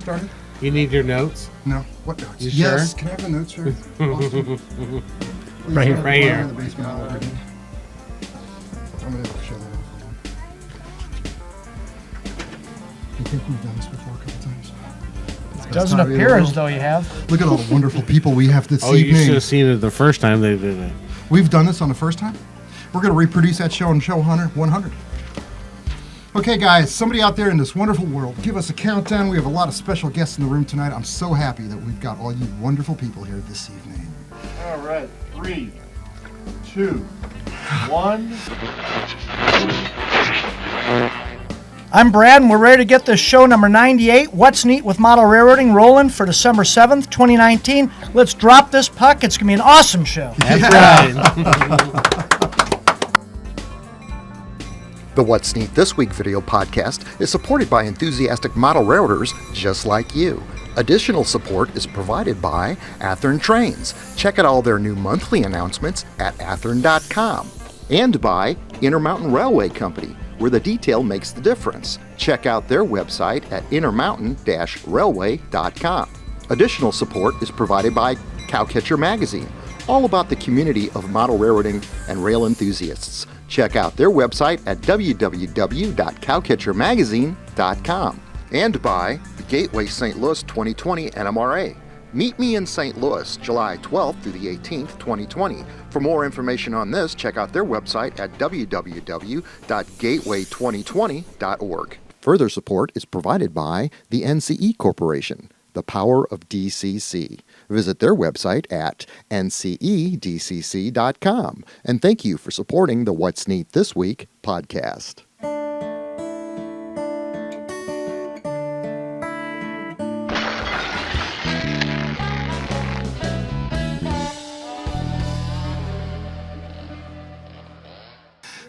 started? You need your notes? No. What notes? You Yes. sure? Can I have the notes, sir? Awesome. Right here. Right here. In the basement all over again. I'm going to show that off. You think we've done this before a couple times? It doesn't appear as though you have. Look at all the wonderful people we have this Oh, you evening. should have seen it the first time they did it. We've done this on the first time. We're going to reproduce that show on show 100. Okay, guys, somebody out there in this wonderful world, give us a countdown. We have a lot of special guests in the room tonight. I'm so happy that we've got all you wonderful people here this evening. All right, 3, 2, 1. I'm Brad, and we're ready to get this show number 98, What's Neat with Model Railroading, rolling for December 7th, 2019. Let's drop this puck. It's going to be an awesome show. That's right. The What's Neat This Week video podcast is supported by enthusiastic model railroaders just like you. Additional support is provided by Athearn Trains. Check out all their new monthly announcements at athearn.com. And by Intermountain Railway Company, where the detail makes the difference. Check out their website at intermountain-railway.com. Additional support is provided by Cowcatcher Magazine, all about the community of model railroading and rail enthusiasts. Check out their website at www.cowcatchermagazine.com. And by the Gateway St. Louis 2020 NMRA. Meet me in St. Louis, July 12th through the 18th, 2020. For more information on this, check out their website at www.gateway2020.org. Further support is provided by the NCE Corporation, the power of DCC. Visit their website at ncedcc.com. And thank you for supporting the What's Neat This Week podcast.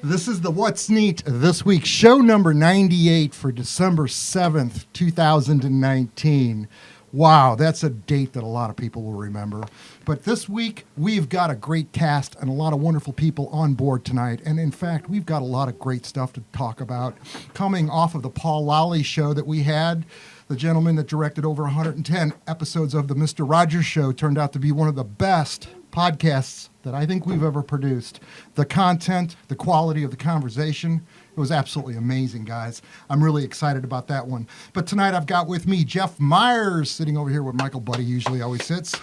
This is the What's Neat This Week, show number 98 for December 7th, 2019. Wow, that's a date that a lot of people will remember. But this week, we've got a great cast and a lot of wonderful people on board tonight. And in fact, we've got a lot of great stuff to talk about. Coming off of the Paul Lally show that we had, the gentleman that directed over 110 episodes of the Mr. Rogers Show turned out to be one of the best podcasts that I think we've ever produced. The content, the quality of the conversation, it was absolutely amazing, guys. I'm really excited about that one. But tonight I've got with me Jeff Myers, sitting over here where Michael Buddy usually always sits.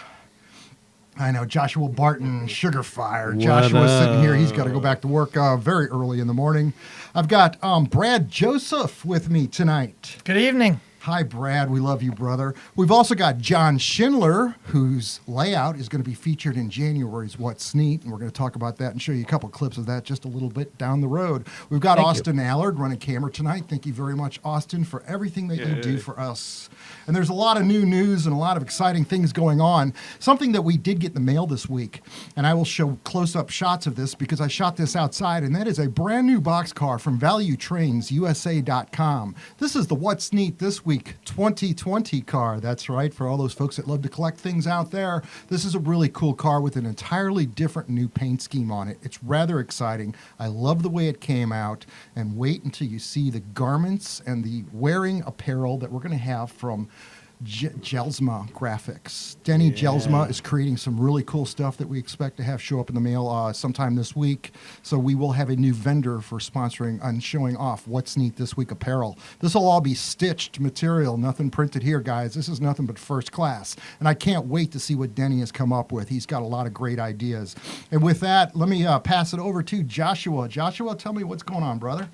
I know, Joshua Barton, Sugar Fire. Joshua's sitting here. He's got to go back to work very early in the morning. I've got Brad Joseph with me tonight. Good evening. Hi, Brad. We love you, brother. We've also got John Schindler, whose layout is going to be featured in January's What's Neat, and we're going to talk about that and show you a couple clips of that just a little bit down the road. We've got Austin Allard running camera tonight. Thank you very much, Austin, for everything that you do for us. And there's a lot of new news and a lot of exciting things going on. Something that we did get in the mail this week, and I will show close-up shots of this because I shot this outside, and that is a brand new boxcar from ValueTrainsUSA.com. This is the What's Neat This Week 2020 car. That's right, for all those folks that love to collect things out there. This is a really cool car with an entirely different new paint scheme on it. It's rather exciting. I love the way it came out, and wait until you see the garments and the wearing apparel that we're going to have from Jelsma Graphics. Denny Jelsma is creating some really cool stuff that we expect to have show up in the mail sometime this week. So we will have a new vendor for sponsoring and showing off What's Neat This Week apparel. This will all be stitched material, nothing printed here, guys. This is nothing but first class. And I can't wait to see what Denny has come up with. He's got a lot of great ideas. And with that, let me pass it over to Joshua. Joshua, tell me what's going on, brother.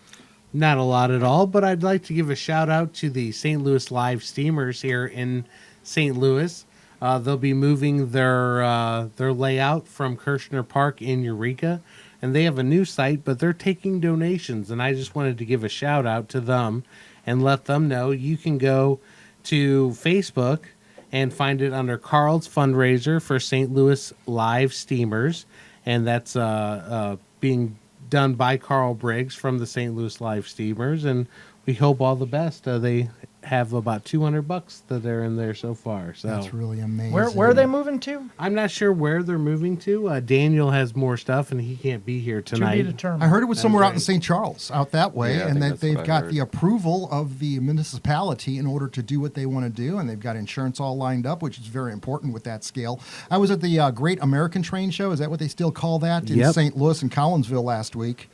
Not a lot at all, but I'd like to give a shout out to the St. Louis Live Steamers here in St. Louis. They'll be moving their layout from Kirshner Park in Eureka, and they have a new site, but they're taking donations, and I just wanted to give a shout out to them and let them know you can go to Facebook and find it under Carl's fundraiser for St. Louis Live Steamers, and that's being done by Carl Briggs from the St. Louis Live Steamers, and we hope all the best. They have about $200 that are in there so far. So That's really amazing. Where are they moving to? I'm not sure where they're moving to. Daniel has more stuff, and he can't be here To be tonight. determined. I heard it was somewhere out in right. St. Charles, out that way, Yeah, I and think that that's they've what I got heard. the approval of the municipality in order to do what they want to do, and they've got insurance all lined up, which is very important with that scale. I was at the Great American Train Show, is that what they still call that, in Yep. St. Louis and Collinsville last week.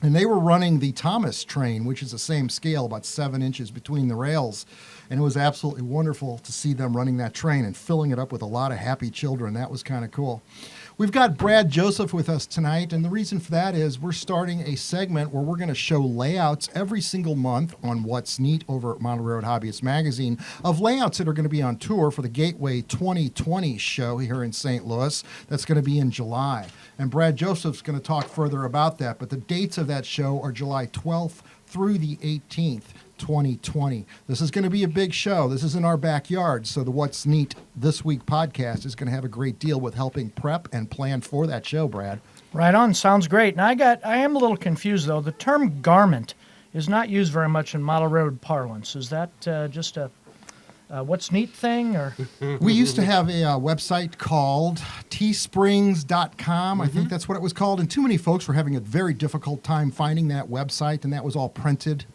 And they were running the Thomas train, which is the same scale, about 7 inches between the rails. And it was absolutely wonderful to see them running that train and filling it up with a lot of happy children. That was kind of cool. We've got Brad Joseph with us tonight, and the reason for that is we're starting a segment where we're going to show layouts every single month on What's Neat over at Model Railroad Hobbyist Magazine of layouts that are going to be on tour for the Gateway 2020 show here in St. Louis. That's going to be in July. And Brad Joseph's going to talk further about that, but the dates of that show are July 12th through the 18th. 2020. This is going to be a big show. This is in our backyard, so the What's Neat This Week podcast is going to have a great deal with helping prep and plan for that show, Brad. Right on. Sounds great. And I am a little confused, though. The term garment is not used very much in model railroad parlance. Is that just a What's Neat thing? Or We used to have a website called teesprings.com. I think that's what it was called. And too many folks were having a very difficult time finding that website, and that was all printed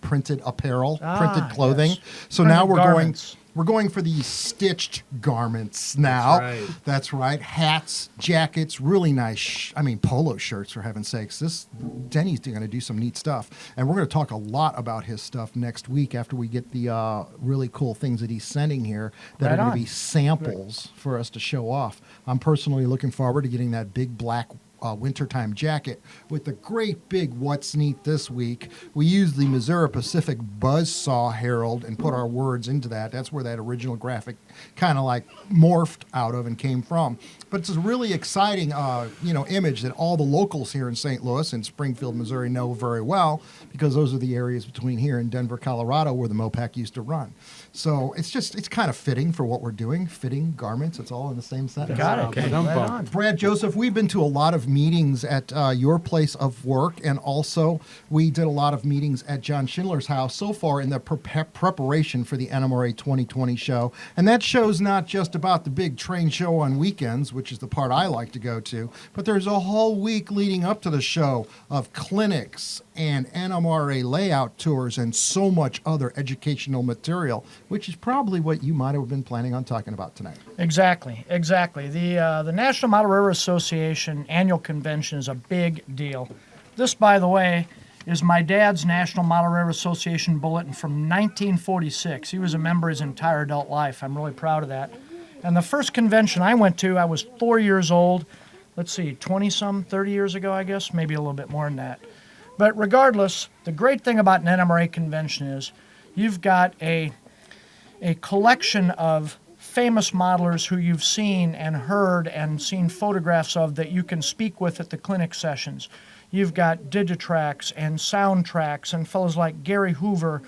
apparel, printed clothing. yes. So Printed now garments. we're going for these stitched garments now. right. That's right. Hats, jackets, really nice, polo shirts, for heaven's sakes. Denny's going to do some neat stuff. And we're going to talk a lot about his stuff next week after we get the really cool things that he's sending here that Right are going on. to be samples for us to show off. I'm personally looking forward to getting that big black wintertime jacket with the great big What's Neat This Week. We used the Missouri Pacific Buzzsaw Herald and put our words into that. That's where that original graphic kind of like morphed out of and came from. But it's a really exciting, image that all the locals here in St. Louis and Springfield, Missouri know very well, because those are the areas between here and Denver, Colorado, where the MOPAC used to run. So it's kind of fitting for what we're doing. Fitting garments. It's all in the same sentence. got it. Okay. Right on. Brad Joseph, we've been to a lot of meetings at your place of work, and also we did a lot of meetings at John Schindler's house so far in the preparation for the NMRA 2020 show. And that show's not just about the big train show on weekends, which is the part I like to go to, but there's a whole week leading up to the show of clinics and NMRA layout tours and so much other educational material, which is probably what you might have been planning on talking about tonight. Exactly. The National Model Railroad Association annual convention is a big deal. This, by the way, is my dad's National Model Railroad Association bulletin from 1946. He was a member his entire adult life. I'm really proud of that. And the first convention I went to, I was 4 years old. Let's see, 30 years ago, I guess, maybe a little bit more than that. But regardless, the great thing about an NMRA convention is you've got a collection of famous modelers who you've seen and heard and seen photographs of that you can speak with at the clinic sessions. You've got digitracks and soundtracks and fellows like Gary Hoover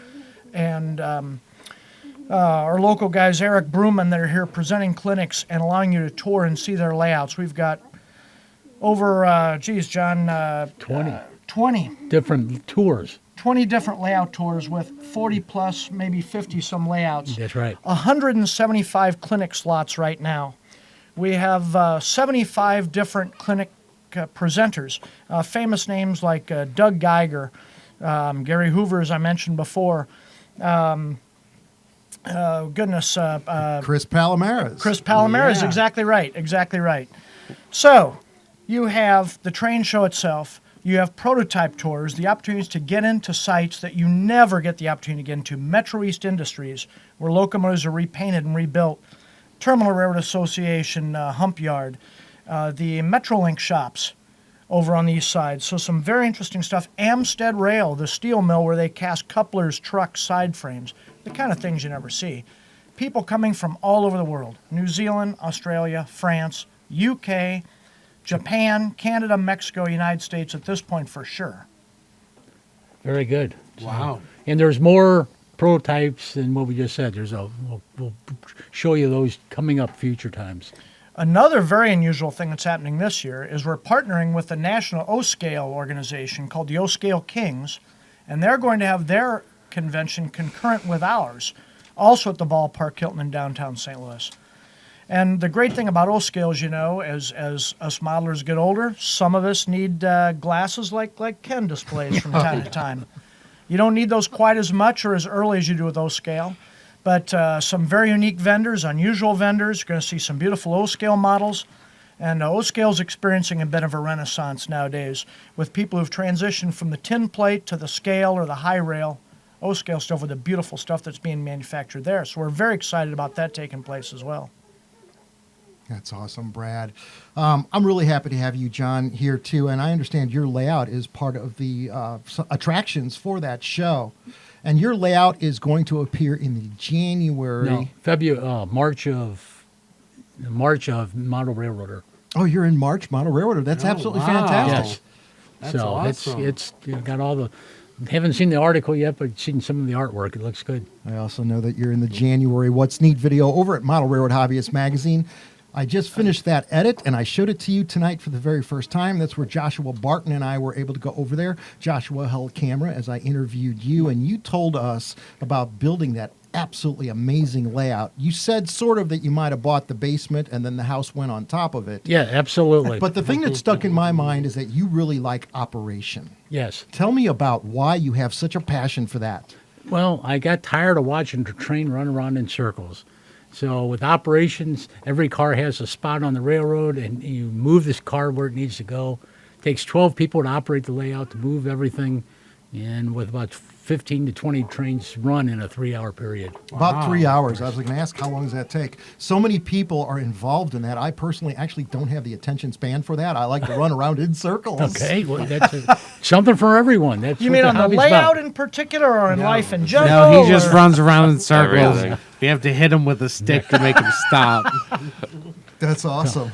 and our local guys, Eric Bruman, that are here presenting clinics and allowing you to tour and see their layouts. We've got over, John, 20 different tours. 20 different layout tours with 40 plus, maybe 50 some layouts. That's right. 175 clinic slots right now. We have 75 different clinic presenters. Famous names like Doug Geiger, Gary Hoover, as I mentioned before. Chris Palomares. Chris Palomares, Yeah. exactly right. So, you have the train show itself. You have prototype tours, the opportunities to get into sites that you never get the opportunity to get into. Metro East Industries, where locomotives are repainted and rebuilt. Terminal Railroad Association, Hump Yard. The Metrolink shops over on the east side. So some very interesting stuff. Amstead Rail, the steel mill where they cast couplers, trucks, side frames. The kind of things you never see. People coming from all over the world. New Zealand, Australia, France, UK, Japan, Canada, Mexico, United States at this point for sure. Very good. Wow. And there's more prototypes than what we just said. We'll show you those coming up future times. Another very unusual thing that's happening this year is we're partnering with the national O-Scale organization called the O-Scale Kings, and they're going to have their convention concurrent with ours, also at the Ballpark Hilton in downtown St. Louis. And the great thing about O-scales, you know, as us modelers get older, some of us need glasses like Ken displays from time to time. You don't need those quite as much or as early as you do with O-scale, but some very unique vendors, unusual vendors. You're going to see some beautiful O-scale models. And O-scale is experiencing a bit of a renaissance nowadays with people who've transitioned from the tin plate to the scale or the high rail. O-scale stuff with the beautiful stuff that's being manufactured there. So we're very excited about that taking place as well. That's awesome, Brad. I'm really happy to have you, John, here too. And I understand your layout is part of the attractions for that show. And your layout is going to appear in the January. No, March of Model Railroader. Oh, you're in March, Model Railroader. That's absolutely fantastic. Yes. That's so awesome. it's got all the. Haven't seen the article yet, but seen some of the artwork. It looks good. I also know that you're in the January What's Neat video over at Model Railroad Hobbyist Magazine. I just finished that edit, and I showed it to you tonight for the very first time. That's where Joshua Barton and I were able to go over there. Joshua held camera as I interviewed you, and you told us about building that absolutely amazing layout. You said sort of that you might have bought the basement, and then the house went on top of it. Yeah, absolutely. But the thing that stuck in my mind is that you really like operation. Yes. Tell me about why you have such a passion for that. Well, I got tired of watching the train run around in circles. So with operations, every car has a spot on the railroad, and you move this car where it needs to go. It takes 12 people to operate the layout, to move everything, and with about 15 to 20 trains run in a 3-hour period. About 3 hours. I was going to ask, how long does that take? So many people are involved in that. I personally actually don't have the attention span for that. I like to run around in circles. Okay, well, that's something for everyone. That's You what mean the on the hobby's layout about. in particular or in life in general? No, he just or- runs around in circles. Everything. You have to hit him with a stick to make him stop. That's awesome.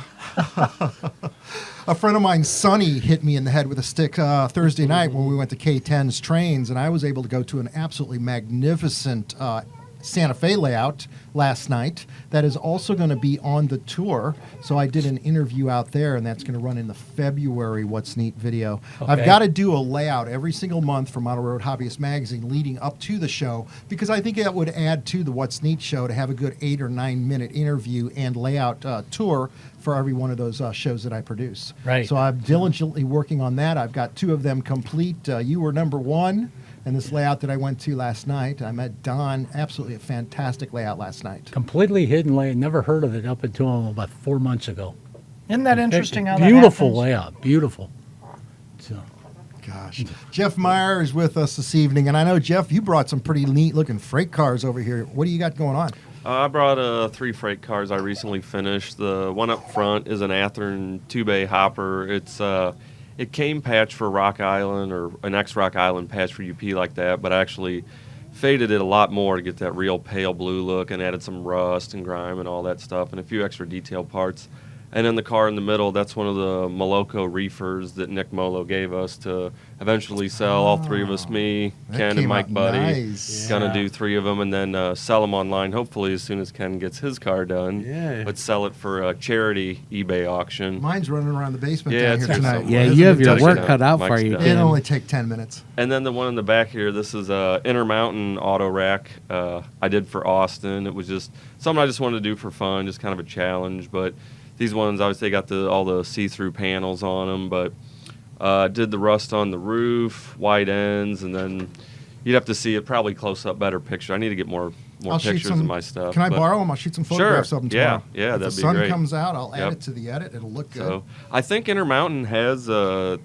A friend of mine, Sonny, hit me in the head with a stick Thursday night when we went to K10's trains, and I was able to go to an absolutely magnificent Santa Fe layout last night that is also going to be on the tour. So I did an interview out there, and that's going to run in the February What's Neat video. I've Okay. got to do a layout every single month for Model Road Hobbyist Magazine leading up to the show, because I think that would add to the What's Neat show to have a good 8 or 9 minute interview and layout tour for every one of those shows that I produce. Right. So I'm diligently working on that. I've got 2 of them complete. You were number 1. And this layout that I went to last night, I met Don. Absolutely a fantastic layout last night. Completely hidden layout. Never heard of it up until about 4 months ago. Isn't that interesting how that Beautiful happens? layout. Beautiful. So, Gosh. Jeff Meyer is with us this evening. And I know, Jeff, you brought some pretty neat looking freight cars over here. What do you got going on? I brought 3 freight cars I recently finished. The one up front is an Athearn 2-bay hopper. It came patched for Rock Island, or an ex-Rock Island patch for UP like that, but I actually faded it a lot more to get that real pale blue look and added some rust and grime and all that stuff and a few extra detail parts. And then the car in the middle, that's one of the Moloko reefers that Nick Molo gave us to eventually sell all 3 of us, me, That Ken, came and Mike out Buddy. nice. Gonna do 3 of them and then sell them online, hopefully as soon as Ken gets his car done. Yeah. But sell it for a charity eBay auction. Mine's running around the basement Yeah, down it's here here tonight. somewhere. Yeah, Isn't you have it your just- work done. cut out for Mike's you. done. It'll Ken. only take 10 minutes. And then the one in the back here, this is a Intermountain auto rack I did for Austin. It was just something I just wanted to do for fun, just kind of a challenge. But these ones, obviously, got all the see-through panels on them. But did the rust on the roof, white ends, and then you'd have to see it probably close up, better picture. I need to get more I'll shoot pictures some. of my stuff. Can I but- borrow them? I'll shoot some photographs Sure. of them Yeah. tomorrow. Yeah, If that'd the be sun great. comes out, I'll add Yep. it to the edit. It'll look good. So I think Intermountain has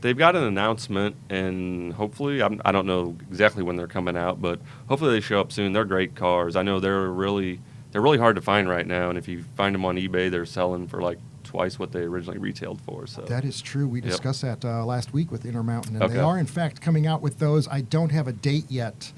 they've got an announcement, and hopefully I don't know exactly when they're coming out, but hopefully they show up soon. They're great cars. I know they're really hard to find right now, and if you find them on eBay, they're selling for like twice what they originally retailed for. So That is true. We Yep. discussed that last week with Intermountain, and they Okay. are, in fact, coming out with those. I don't have a date yet,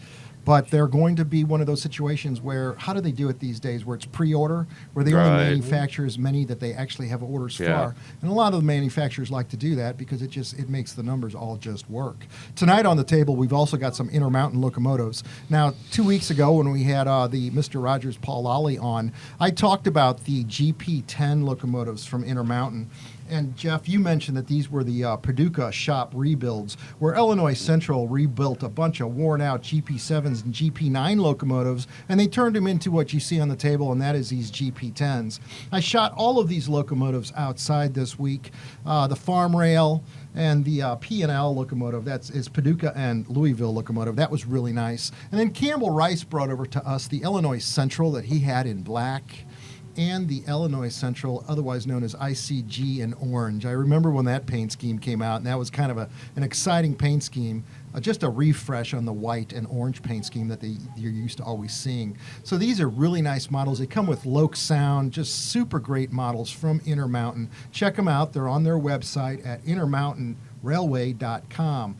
but they're going to be one of those situations where, how do they do it these days, where it's pre-order, where they only Right. manufacture as many that they actually have orders Yeah. for. And a lot of the manufacturers like to do that because it makes the numbers all just work. Tonight on the table, we've also got some Intermountain locomotives. Now, 2 weeks ago when we had the Mr. Rogers Paul Lally on, I talked about the GP10 locomotives from Intermountain. And Jeff, you mentioned that these were the Paducah shop rebuilds, where Illinois Central rebuilt a bunch of worn-out GP7s and GP9 locomotives, and they turned them into what you see on the table, and that is these GP10s. I shot all of these locomotives outside this week. The Farm Rail and the P&L locomotive, is Paducah and Louisville locomotive. That was really nice. And then Campbell Rice brought over to us the Illinois Central that he had in black, and the Illinois Central, otherwise known as ICG in orange. I remember when that paint scheme came out, and that was kind of an exciting paint scheme, just a refresh on the white and orange paint scheme that you're used to always seeing. So these are really nice models. They come with Loc Sound, just super great models from Intermountain. Check them out. They're on their website at intermountainrailway.com.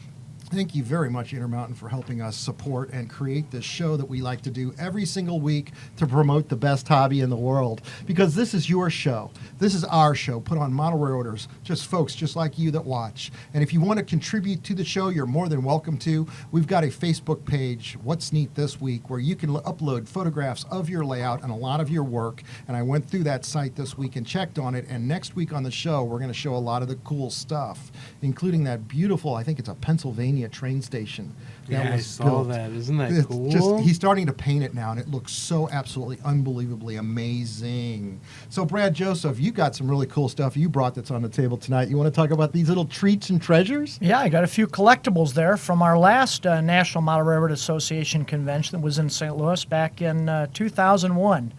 Thank you very much, Intermountain, for helping us support and create this show that we like to do every single week to promote the best hobby in the world. Because this is your show. This is our show, put on model railroaders, just folks just like you that watch. And if you want to contribute to the show, you're more than welcome to. We've got a Facebook page, What's Neat This Week, where you can upload photographs of your layout and a lot of your work. And I went through that site this week and checked on it. And next week on the show, we're going to show a lot of the cool stuff, including that beautiful, I think it's a Pennsylvania train station that Yeah, was I saw built. that. Isn't that It's cool? He's starting to paint it now, and it looks so absolutely unbelievably amazing. So, Brad Joseph, you got some really cool stuff you brought that's on the table tonight. You want to talk about these little treats and treasures? Yeah, I got a few collectibles there from our last National Model Railroad Association convention that was in St. Louis back in 2001.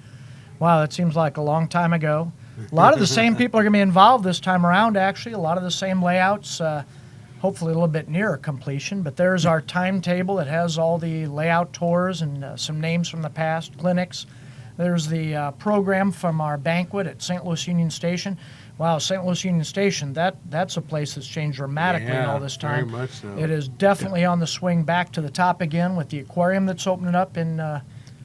Wow, that seems like a long time ago. A lot of the same people are going to be involved this time around, actually. A lot of the same layouts, hopefully a little bit nearer completion. But there's our timetable that has all the layout tours and some names from the past, clinics. There's the program from our banquet at St. Louis Union Station. Wow, St. Louis Union Station, that's a place that's changed dramatically in all this time. Very much so. It is definitely on the swing back to the top again with the aquarium that's opening up in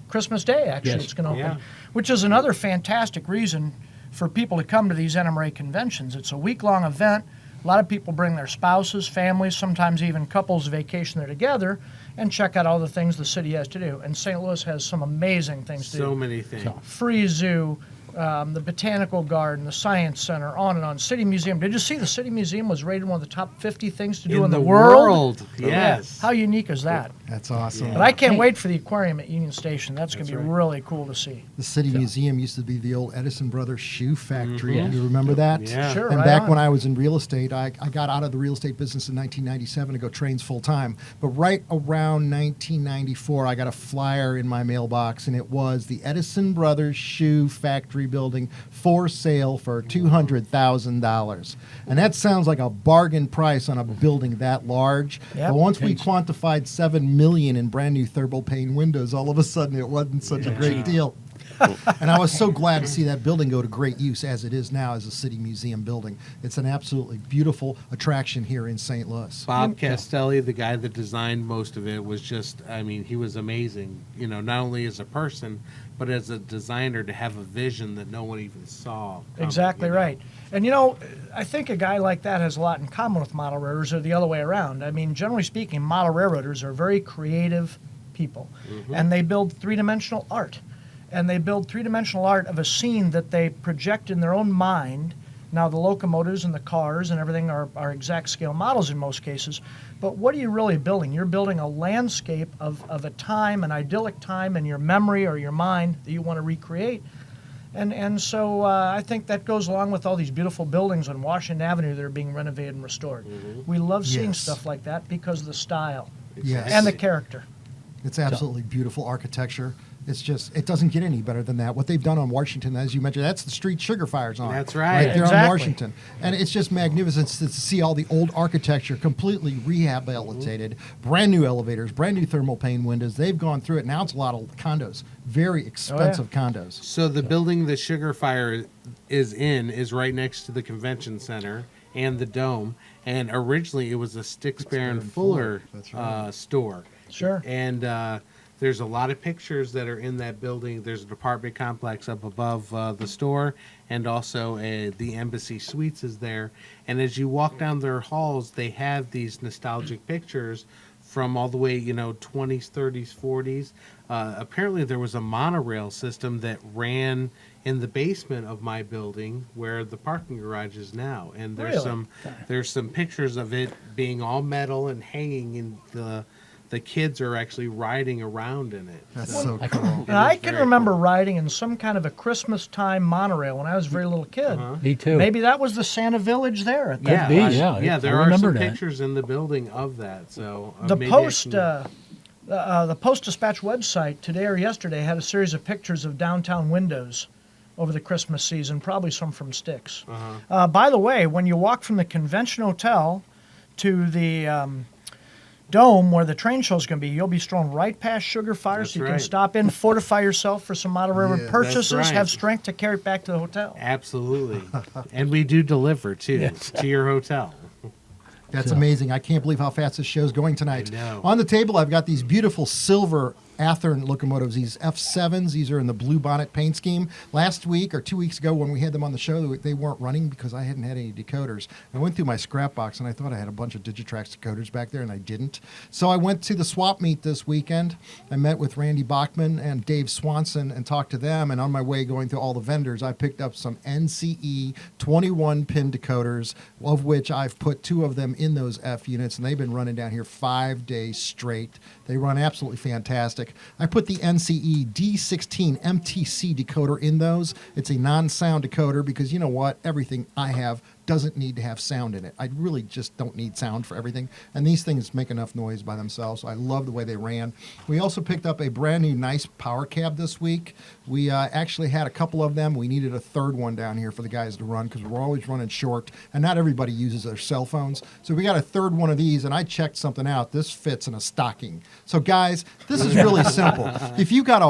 Christmas Day, actually. Yes. It's going to open, Yeah. which is another fantastic reason for people to come to these NMRA conventions. It's a week-long event. A lot of people bring their spouses, families, sometimes even couples vacation there together and check out all the things the city has to do. And St. Louis has some amazing things to do. So many things. Free zoo, the Botanical Garden, the Science Center, on and on. City Museum. Did you see the City Museum was rated one of the top 50 things to do in the world? Yes. How unique is that? That's awesome. But I can't wait for the aquarium at Union Station. That's going to be really cool to see. The City Museum used to be the old Edison Brothers shoe factory. Mhm. You remember that? Yeah. Sure, And right back on. when I was in real estate, I got out of the real estate business in 1997 to go trains full time. But right around 1994, I got a flyer in my mailbox, and it was the Edison Brothers shoe factory building for sale for $200,000. And that sounds like a bargain price on a building that large. Yep. But once we quantified $7 million in brand new thermal pane windows, all of a sudden it wasn't such a great deal. And I was so glad to see that building go to great use as it is now as a city museum building. It's an absolutely beautiful attraction here in St. Louis. Bob Castelli, the guy that designed most of it, was just, I mean, he was amazing. You know, not only as a person, but as a designer to have a vision that no one even saw. coming, Exactly you know? right. And you know, I think a guy like that has a lot in common with model railroaders, or the other way around. I mean, generally speaking, model railroaders are very creative people, and they build three-dimensional art. And they build three-dimensional art of a scene that they project in their own mind. Now, the locomotives and the cars and everything are exact scale models in most cases. But what are you really building? You're building a landscape of a time, an idyllic time in your memory or your mind that you want to recreate. And so I think that goes along with all these beautiful buildings on Washington Avenue that are being renovated and restored. We love seeing Yes. stuff like that because of the style Yes. and the character. It's absolutely beautiful architecture. It's just, it doesn't get any better than that. What they've done on Washington, as you mentioned, that's the street Sugar Fire's on. That's right. Right there Exactly. on Washington. And it's just magnificent to see all the old architecture completely rehabilitated, brand new elevators, brand new thermal pane windows. They've gone through it. Now it's a lot of condos, very expensive condos. So the building the Sugar Fire is in is right next to the convention center and the dome. And originally it was a Stixbear and Fuller That's right. store. Sure. And there's a lot of pictures that are in that building. There's an apartment complex up above the store, and also the Embassy Suites is there. And as you walk down their halls, they have these nostalgic pictures from all the way, 20s, 30s, 40s. Apparently, there was a monorail system that ran in the basement of my building where the parking garage is now, and Really? there's some pictures of it being all metal and hanging, and the kids are actually riding around in it. That's So- so cool. And I is can very remember cool. riding in some kind of a Christmas time monorail when I was a very little kid. Me too. Maybe that was the Santa Village there at that be, time. yeah. There I are remember some that. pictures in the building of that. So The maybe I Post, can- the Post Dispatch website today or yesterday had a series of pictures of downtown windows over the Christmas season, probably some from Styx. By the way, when you walk from the Convention Hotel to the Dome where the train show is going to be, you'll be strolling right past Sugar Fire, That's so you can right. stop in, fortify yourself for some Model Railroad Yeah, purchases, that's right. have strength to carry it back to the hotel. Absolutely. And we do deliver, too, to your hotel. That's amazing. I can't believe how fast this show's going tonight. I know. On the table, I've got these beautiful silver Athearn locomotives, these F7s. These are in the blue bonnet paint scheme. Last week or 2 weeks ago when we had them on the show, they weren't running because I hadn't had any decoders. I went through my scrap box and I thought I had a bunch of Digitrax decoders back there, and I didn't. So I went to the swap meet this weekend. I met with Randy Bachman and Dave Swanson and talked to them, and on my way going through all the vendors, I picked up some NCE 21-pin decoders, of which I've put 2 of them in those F units, and they've been running down here 5 days straight. They run absolutely fantastic. I put the NCE D16 MTC decoder in those. It's a non-sound decoder because you know what? Everything I have doesn't need to have sound in it. I really just don't need sound for everything. And these things make enough noise by themselves. So I love the way they ran. We also picked up a brand new nice power cab this week. We actually had a couple of them. We needed a third one down here for the guys to run because we're always running short and not everybody uses their cell phones. So we got a third one of these, and I checked something out. This fits in a stocking. So guys, this is really simple. If you've got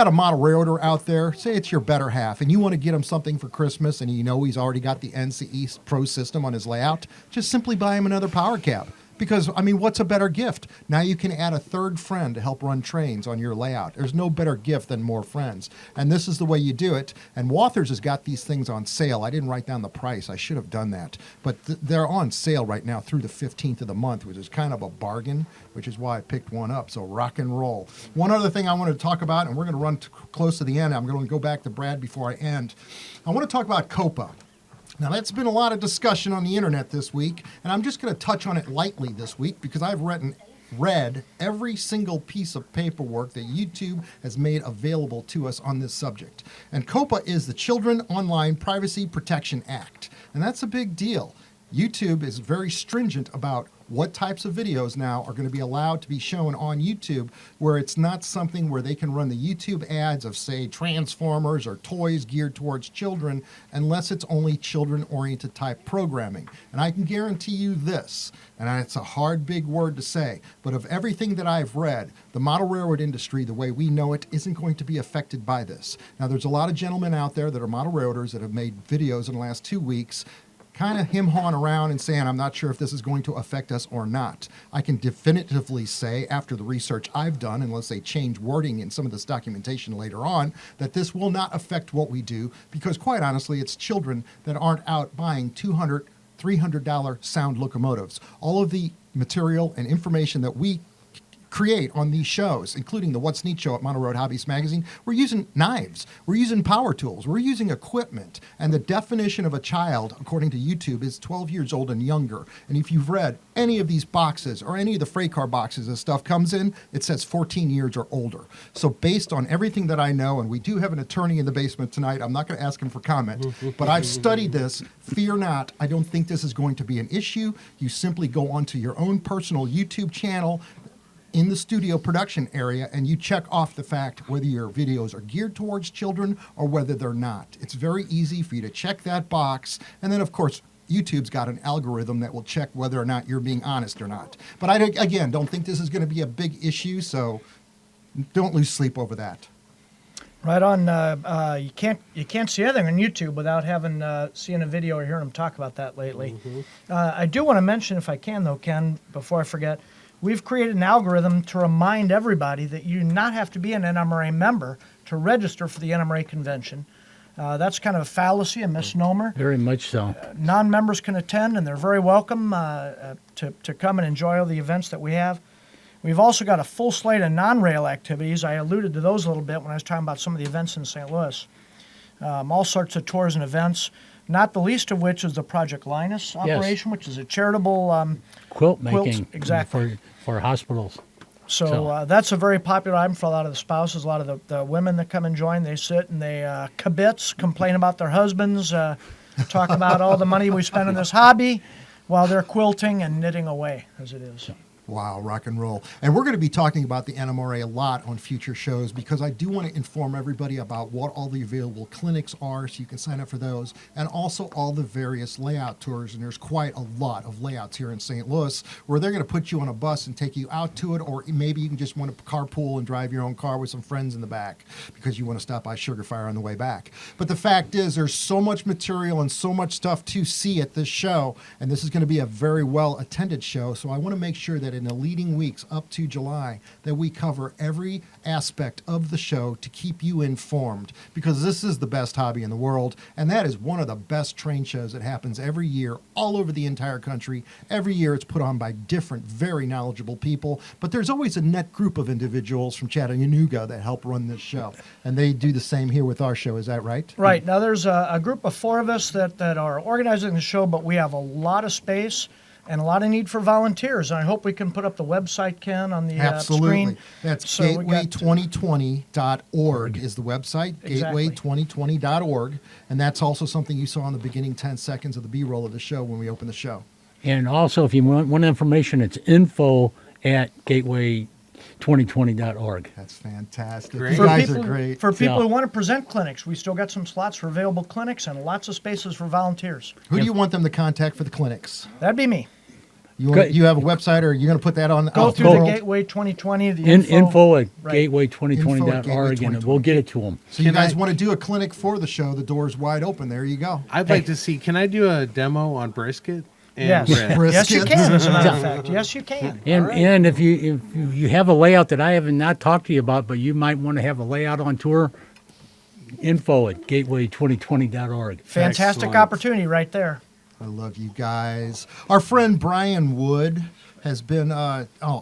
a model railroader out there, say it's your better half, and you want to get him something for Christmas, and you know he's already got the NCE Pro system on his layout, just simply buy him another power cab. Because, I mean, what's a better gift? Now you can add a third friend to help run trains on your layout. There's no better gift than more friends. And this is the way you do it. And Walthers has got these things on sale. I didn't write down the price. I should have done that. But they're on sale right now through the 15th of the month, which is kind of a bargain, which is why I picked one up. So rock and roll. One other thing I wanted to talk about, and we're going to run close to the end. I'm going to go back to Brad before I end. I want to talk about COPPA. Now, that's been a lot of discussion on the internet this week, and I'm just going to touch on it lightly this week because I've read every single piece of paperwork that YouTube has made available to us on this subject. And COPPA is the Children Online Privacy Protection Act, and that's a big deal. YouTube is very stringent about what types of videos now are going to be allowed to be shown on YouTube, where it's not something where they can run the YouTube ads of, say, Transformers or toys geared towards children, unless it's only children-oriented type programming. And I can guarantee you this, and it's a hard, big word to say, but of everything that I've read, the model railroad industry, the way we know it, isn't going to be affected by this. Now, there's a lot of gentlemen out there that are model railroaders that have made videos in the last 2 weeks kind of him-hawing around and saying, I'm not sure if this is going to affect us or not. I can definitively say, after the research I've done, unless they change wording in some of this documentation later on, that this will not affect what we do, because quite honestly, it's children that aren't out buying $200, $300 sound locomotives. All of the material and information that we create on these shows, including the What's Neat show at Mono Road Hobbyist Magazine, we're using knives, we're using power tools, we're using equipment, and the definition of a child, according to YouTube, is 12 years old and younger. And if you've read any of these boxes or any of the freight car boxes this stuff comes in, it says 14 years or older. So based on everything that I know, and we do have an attorney in the basement tonight, I'm not going to ask him for comment, but I've studied this. Fear not, I don't think this is going to be an issue. You simply go onto your own personal YouTube channel, in the studio production area, and you check off the fact whether your videos are geared towards children or whether they're not. It's very easy for you to check that box, and then of course YouTube's got an algorithm that will check whether or not you're being honest or not. But I, again, don't think this is going to be a big issue, so don't lose sleep over that. Right on. You can't see anything on YouTube without having seen a video or hearing them talk about that lately. I do want to mention, if I can, though, Ken, before I forget, we've created an algorithm to remind everybody that you do not have to be an NMRA member to register for the NMRA convention. That's kind of a fallacy, a misnomer. Very much so. Non-members can attend, and they're very welcome to come and enjoy all the events that we have. We've also got a full slate of non-rail activities. I alluded to those a little bit when I was talking about some of the events in St. Louis. All sorts of tours and events, not the least of which is the Project Linus operation, which is a charitable Quilt quilts, making exactly. for hospitals. So that's a very popular item for a lot of the spouses. A lot of the women that come and join, they sit and they kibitz, complain about their husbands, talk about all the money we spend on this hobby while they're quilting and knitting away, as it is. Wow, rock and roll. And we're going to be talking about the NMRA a lot on future shows because I do want to inform everybody about what all the available clinics are so you can sign up for those, and also all the various layout tours. And there's quite a lot of layouts here in St. Louis where they're going to put you on a bus and take you out to it, or maybe you can just want to carpool and drive your own car with some friends in the back because you want to stop by Sugar Fire on the way back. But the fact is there's so much material and so much stuff to see at this show, and this is going to be a very well-attended show, so I want to make sure that in the leading weeks up to July that we cover every aspect of the show to keep you informed, because this is the best hobby in the world, and that is one of the best train shows that happens every year all over the entire country. Every year it's put on by different, very knowledgeable people, but there's always a net group of individuals from Chattanooga that help run this show, and they do the same here with our show. Is that right? Right. Now there's a group of 4 of us that are organizing the show, but we have a lot of space and a lot of need for volunteers. And I hope we can put up the website, Ken, on the Absolutely. screen. That's So we got- gateway2020.org is the website, Exactly. gateway2020.org. And that's also something you saw in the beginning 10 seconds of the B-roll of the show when we opened the show. And also, if you want information, it's info@gateway2020.org. That's fantastic. Great. You For guys people, are great. for people Yeah. who want to present clinics, we still got some slots for available clinics and lots of spaces for volunteers. Who do you want them to contact for the clinics? That'd be me. You have a website, or you're going to put that on? Go out through the world? Gateway 2020, the Info at Right. gateway2020.org, and we'll get it to them. So you Can guys I- want to do a clinic for the show, the door's wide open. There you go. I'd like to see. Can I do a demo on brisket? And Yes. bread? Yes, you Brisket. can, as a matter of fact. Yes, you can. And if you have a layout that I have not talked to you about, but you might want to have a layout on tour, info at gateway2020.org. Fantastic Excellent. opportunity right there. I love you guys. Our friend Brian Wood has been,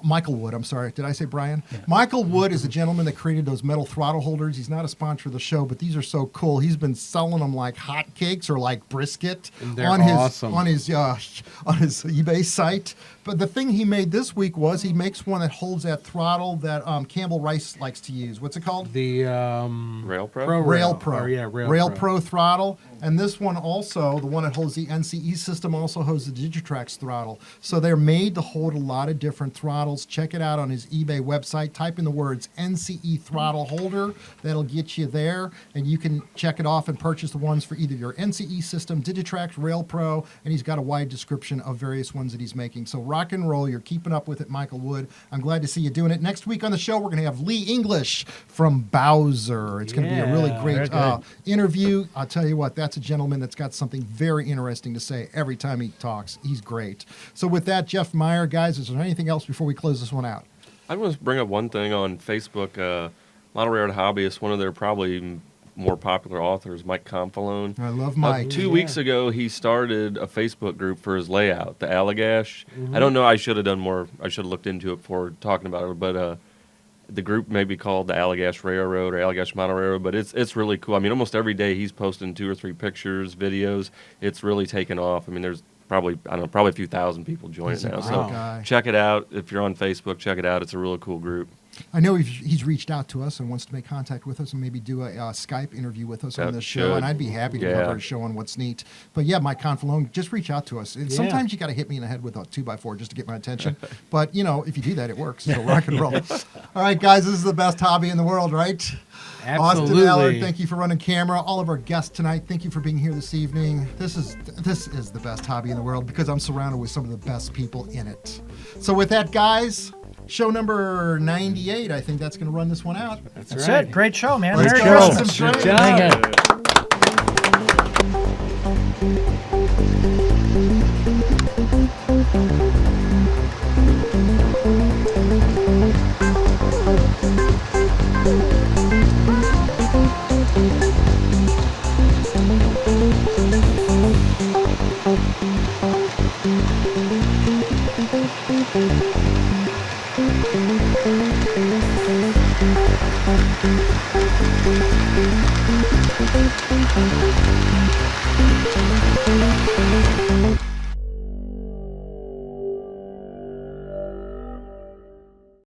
Michael Wood, I'm sorry. Did I say Brian? Yeah. Michael Wood is the gentleman that created those metal throttle holders. He's not a sponsor of the show, but these are so cool. He's been selling them like hotcakes or like brisket They're on awesome. his eBay site. But the thing he made this week was he makes one that holds that throttle that Campbell Rice likes to use. What's it called? The Rail Pro? Rail Pro. Or, yeah, Rail Pro throttle. And this one also, the one that holds the NCE system, also holds the Digitrax throttle. So they're made to hold a lot of different throttles. Check it out on his eBay website. Type in the words NCE throttle holder. That'll get you there. And you can check it off and purchase the ones for either your NCE system, Digitrax, Rail Pro, and he's got a wide description of various ones that he's making. So rock and roll. You're keeping up with it, Michael Wood. I'm glad to see you doing it. Next week on the show, we're going to have Lee English from Bowser. It's going to be a really Yeah, great very good. interview. I'll tell you what, that's a gentleman that's got something very interesting to say every time he talks. He's great. So with that, Jeff Meyer, guys, is there anything else before we close this one out? I want to bring up one thing on Facebook. Model Railroad Hobbyist, one of their probably more popular authors, Mike Confalone. I love Mike. 2 weeks ago, he started a Facebook group for his layout, the Allagash. I don't know. I should have done more. I should have looked into it before talking about it. But the group may be called the Allagash Railroad or Allagash Model Railroad. But it's really cool. I mean, almost every day he's posting 2 or 3 pictures, videos. It's really taken off. I mean, there's probably a few thousand people join He's it a now. great So guy. check it out. If you're on Facebook, check it out. It's a really cool group. I know he's reached out to us and wants to make contact with us and maybe do a Skype interview with us on That this show, should. and I'd be happy to Yeah. cover a show on What's Neat. But yeah, Mike Confalone, just reach out to us. And sometimes you got to hit me in the head with a 2x4 just to get my attention. But, you know, if you do that, it works. So rock and roll. All right, guys, this is the best hobby in the world, right? Austin Absolutely. Allard, thank you for running camera. All of our guests tonight, thank you for being here this evening. This is the best hobby in the world because I'm surrounded with some of the best people in it. So with that, guys, show number 98, I think that's going to run this one out. That's it. Great show, man. Let's Merry go. Christmas. Good Thank job. you.